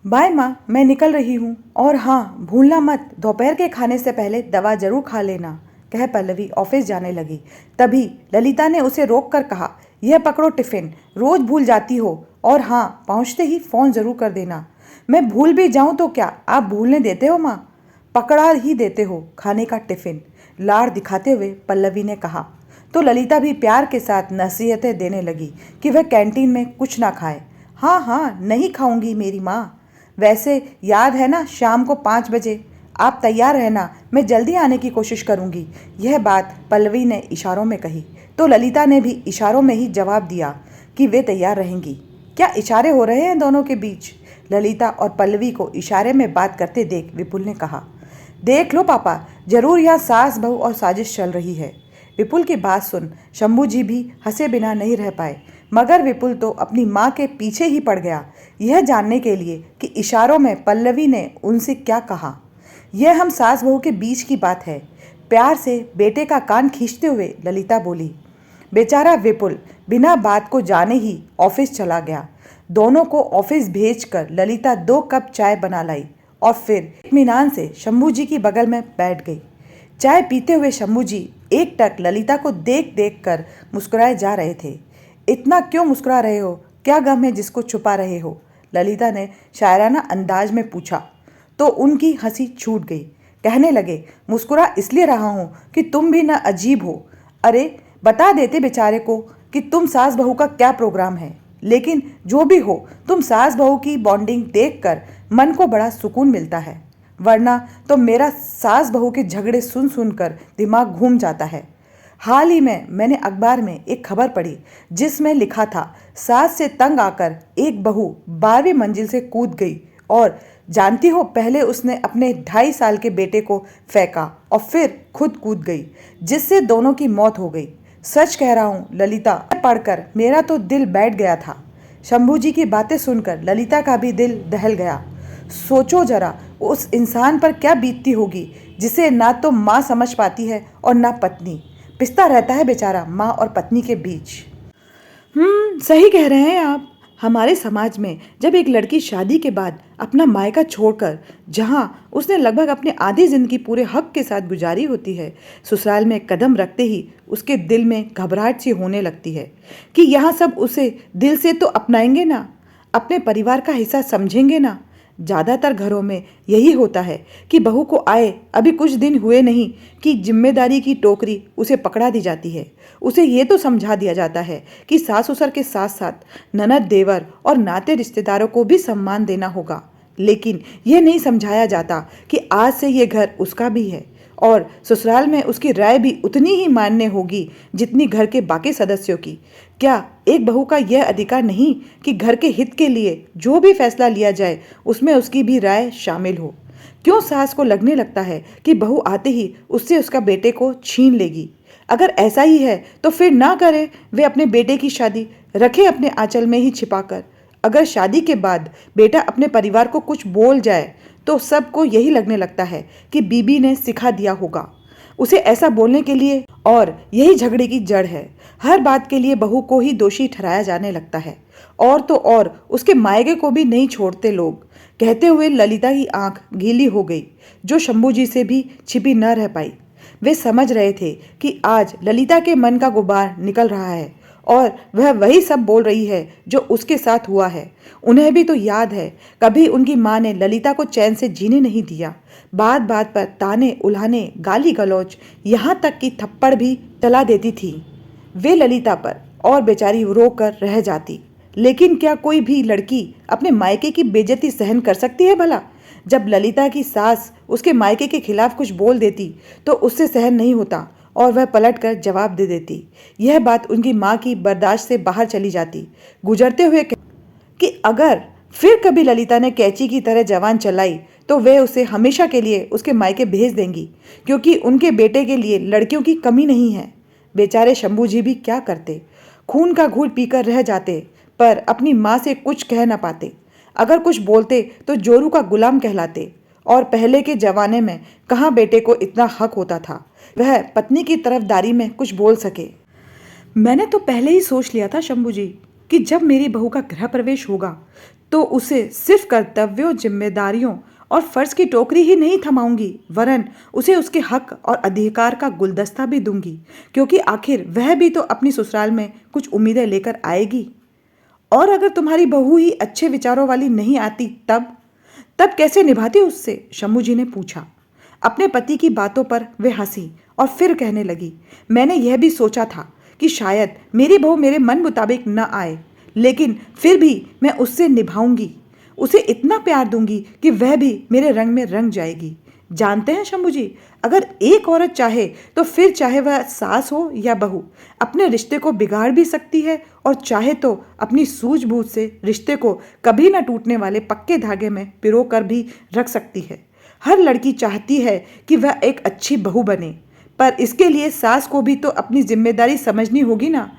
Bye माँ, मैं निकल रही हूँ। और हाँ, भूलना मत, दोपहर के खाने से पहले दवा जरूर खा लेना, कह पल्लवी ऑफिस जाने लगी। तभी ललिता ने उसे रोक कर कहा, यह पकड़ो टिफिन, रोज भूल जाती हो। और हाँ, पहुँचते ही फ़ोन ज़रूर कर देना। मैं भूल भी जाऊँ तो क्या आप भूलने देते हो माँ? पकड़ा ही देते हो खाने का टिफिन, लाड़ दिखाते हुए पल्लवी ने कहा। तो ललिता भी प्यार के साथ नसीहतें देने लगी कि वह कैंटीन में कुछ ना खाए। हाँ हाँ, नहीं खाऊंगी मेरी माँ। वैसे याद है ना, शाम को 5 बजे आप तैयार रहना, मैं जल्दी आने की कोशिश करूंगी। यह बात पल्लवी ने इशारों में कही तो ललिता ने भी इशारों में ही जवाब दिया कि वे तैयार रहेंगी। क्या इशारे हो रहे हैं दोनों के बीच? ललिता और पल्लवी को इशारे में बात करते देख विपुल ने कहा। देख लो पापा, जरूर यहाँ सास बहू और साजिश चल रही है। विपुल की बात सुन शंभू जी भी हंसे बिना नहीं रह पाए, मगर विपुल तो अपनी माँ के पीछे ही पड़ गया, यह जानने के लिए कि इशारों में पल्लवी ने उनसे क्या कहा। यह हम सास बहू के बीच की बात है, प्यार से बेटे का कान खींचते हुए ललिता बोली। बेचारा विपुल बिना बात को जाने ही ऑफिस चला गया। दोनों को ऑफिस भेजकर ललिता 2 कप चाय बना लाई और फिर इत्मीनान से शंभू जी की बगल में बैठ गई। चाय पीते हुए शंभू जी एकटक ललिता को देख देख कर मुस्कुराए जा रहे थे। इतना क्यों मुस्कुरा रहे हो? क्या गम है जिसको छुपा रहे हो? ललिता ने शायराना अंदाज में पूछा तो उनकी हंसी छूट गई। कहने लगे, मुस्कुरा इसलिए रहा हूँ कि तुम भी ना अजीब हो। अरे बता देते बेचारे को कि तुम सास बहू का क्या प्रोग्राम है। लेकिन जो भी हो, तुम सास बहू की बॉन्डिंग देखकर मन को बड़ा सुकून मिलता है, वरना तो मेरा सास बहू के झगड़े सुन सुनकर दिमाग घूम जाता है। हाल ही में मैंने अखबार में एक खबर पढ़ी जिसमें लिखा था, सास से तंग आकर एक बहू 12वीं मंजिल से कूद गई और जानती हो, पहले उसने अपने 2.5 साल के बेटे को फेंका और फिर खुद कूद गई, जिससे दोनों की मौत हो गई। सच कह रहा हूँ ललिता, पढ़कर मेरा तो दिल बैठ गया था। शंभू जी की बातें सुनकर ललिता का भी दिल दहल गया। सोचो जरा, उस इंसान पर क्या बीतती होगी जिसे ना तो माँ समझ पाती है और ना पत्नी। पिसता रहता है बेचारा माँ और पत्नी के बीच। सही कह रहे हैं आप। हमारे समाज में जब एक लड़की शादी के बाद अपना मायका छोड़कर, जहां उसने लगभग अपनी आधी जिंदगी पूरे हक के साथ गुजारी होती है, ससुराल में कदम रखते ही उसके दिल में घबराहट सी होने लगती है कि यहाँ सब उसे दिल से तो अपनाएंगे ना, अपने परिवार का हिस्सा समझेंगे ना। ज़्यादातर घरों में यही होता है कि बहू को आए अभी कुछ दिन हुए नहीं कि जिम्मेदारी की टोकरी उसे पकड़ा दी जाती है। उसे ये तो समझा दिया जाता है कि सास ससुर के साथ साथ ननद देवर और नाते रिश्तेदारों को भी सम्मान देना होगा, लेकिन यह नहीं समझाया जाता कि आज से ये घर उसका भी है और ससुराल में उसकी राय भी उतनी ही मान्य होगी जितनी घर के बाकी सदस्यों की। क्या एक बहू का यह अधिकार नहीं कि घर के हित के लिए जो भी फैसला लिया जाए उसमें उसकी भी राय शामिल हो? क्यों सास को लगने लगता है कि बहू आते ही उससे उसका बेटे को छीन लेगी? अगर ऐसा ही है तो फिर ना करे, वे अपने बेटे की शादी रखे अपने आंचल में ही छिपाकर। अगर शादी के बाद बेटा अपने परिवार को कुछ बोल जाए तो सबको यही लगने लगता है कि बीबी ने सिखा दिया होगा उसे ऐसा बोलने के लिए, और यही झगड़े की जड़ है। हर बात के लिए बहू को ही दोषी ठहराया जाने लगता है, और तो और उसके मायके को भी नहीं छोड़ते लोग। कहते हुए ललिता की आंख गीली हो गई, जो शंभू जी से भी छिपी न रह पाई। वे समझ रहे थे कि आज ललिता के मन का गुबार निकल रहा है और वह वही सब बोल रही है जो उसके साथ हुआ है। उन्हें भी तो याद है, कभी उनकी माँ ने ललिता को चैन से जीने नहीं दिया। बात बात पर ताने उल्हाने, गाली गलौज, यहाँ तक कि थप्पड़ भी चला देती थी वे ललिता पर, और बेचारी रो कर रह जाती। लेकिन क्या कोई भी लड़की अपने मायके की बेइज्जती सहन कर सकती है भला? जब ललिता की सास उसके मायके के खिलाफ कुछ बोल देती तो उससे सहन नहीं होता और वह पलटकर जवाब दे देती। यह बात उनकी माँ की बर्दाश्त से बाहर चली जाती। गुजरते हुए कि अगर फिर कभी ललिता ने कैंची की तरह जवान चलाई तो वे उसे हमेशा के लिए उसके मायके भेज देंगी, क्योंकि उनके बेटे के लिए लड़कियों की कमी नहीं है। बेचारे शंभू जी भी क्या करते, खून का घूंट पीकर रह जाते, पर अपनी माँ से कुछ कह ना पाते। अगर कुछ बोलते तो जोरू का गुलाम कहलाते, और पहले के जमाने में कहाँ बेटे को इतना हक होता था वह पत्नी की तरफदारी में कुछ बोल सके। मैंने तो पहले ही सोच लिया था शंभू जी कि जब मेरी बहू का गृह प्रवेश होगा तो उसे सिर्फ कर्तव्यों, जिम्मेदारियों और फर्ज की टोकरी ही नहीं थमाऊंगी, वरन उसे उसके हक और अधिकार का गुलदस्ता भी दूंगी, क्योंकि आखिर वह भी तो अपनी ससुराल में कुछ उम्मीदें लेकर आएगी। और अगर तुम्हारी बहू ही अच्छे विचारों वाली नहीं आती तब तब कैसे निभाती उससे? शंभू जी ने पूछा। अपने पति की बातों पर वे हंसी और फिर कहने लगी, मैंने यह भी सोचा था कि शायद मेरी बहू मेरे मन मुताबिक न आए, लेकिन फिर भी मैं उससे निभाऊंगी, उसे इतना प्यार दूंगी कि वह भी मेरे रंग में रंग जाएगी। जानते हैं शंभू जी, अगर एक औरत चाहे तो फिर चाहे वह सास हो या बहू, अपने रिश्ते को बिगाड़ भी सकती है, और चाहे तो अपनी सूझबूझ से रिश्ते को कभी न टूटने वाले पक्के धागे में पिरो कर भी रख सकती है। हर लड़की चाहती है कि वह एक अच्छी बहू बने, पर इसके लिए सास को भी तो अपनी जिम्मेदारी समझनी होगी ना।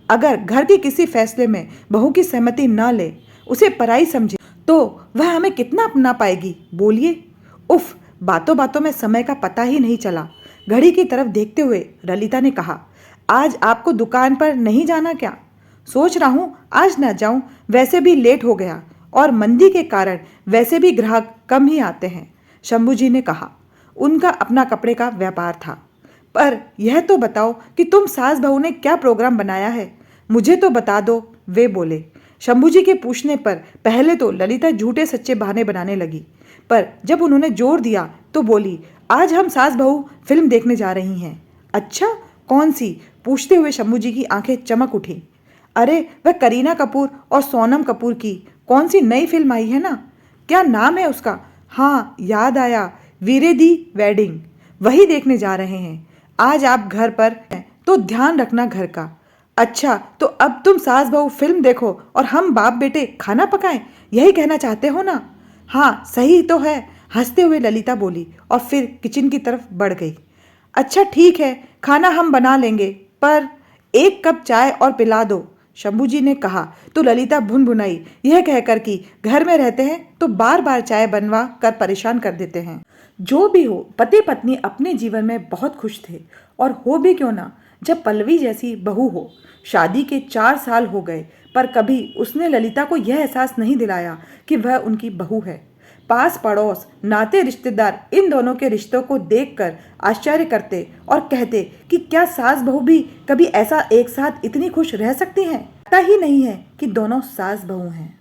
अगर घर के किसी फैसले में बहू की सहमति ना ले, उसे पराई समझे, तो वह हमें कितना अपना पाएगी? बोलिए। उफ, बातों बातों में समय का पता ही नहीं चला। घड़ी की तरफ देखते हुए ललिता ने कहा, आज आपको दुकान पर नहीं जाना क्या? सोच रहा हूँ आज ना जाऊं, वैसे भी लेट हो गया और मंदी के कारण वैसे भी ग्राहक कम ही आते हैं, शंभू जी ने कहा। उनका अपना कपड़े का व्यापार था। पर यह तो बताओ कि तुम सास बहू ने क्या प्रोग्राम बनाया है, मुझे तो बता दो, वे बोले। शंभू जी के पूछने पर पहले तो ललिता झूठे सच्चे बहाने बनाने लगी, पर जब उन्होंने जोर दिया तो बोली, आज हम सास बहू फिल्म देखने जा रही हैं। अच्छा, कौन सी? पूछते हुए शंभू जी की आंखें चमक उठी। अरे, वह करीना कपूर और सोनम कपूर की कौन सी नई फिल्म आई है ना, क्या नाम है उसका? हाँ, याद आया, वीरे दी वेडिंग, वही देखने जा रहे हैं। आज आप घर पर हैं तो ध्यान रखना घर का। अच्छा, तो अब तुम सास बहू फिल्म देखो और हम बाप बेटे खाना पकाएं, यही कहना चाहते हो ना? हाँ, सही तो है, हंसते हुए ललिता बोली और फिर किचन की तरफ बढ़ गई। अच्छा ठीक है, खाना हम बना लेंगे, पर एक कप चाय और पिला दो, शंभू जी ने कहा। तो ललिता भुनभुनाई, यह कहकर कि घर में रहते हैं तो बार बार चाय बनवा कर परेशान कर देते हैं। जो भी हो, पति पत्नी अपने जीवन में बहुत खुश थे, और हो भी क्यों ना जब पल्लवी जैसी बहू हो। शादी के 4 साल हो गए, पर कभी उसने ललिता को यह एहसास नहीं दिलाया कि वह उनकी बहू है। पास पड़ोस, नाते रिश्तेदार इन दोनों के रिश्तों को देखकर आश्चर्य करते और कहते कि क्या सास बहू भी कभी ऐसा एक साथ इतनी खुश रह सकती हैं? पता ही नहीं है कि दोनों सास बहू हैं।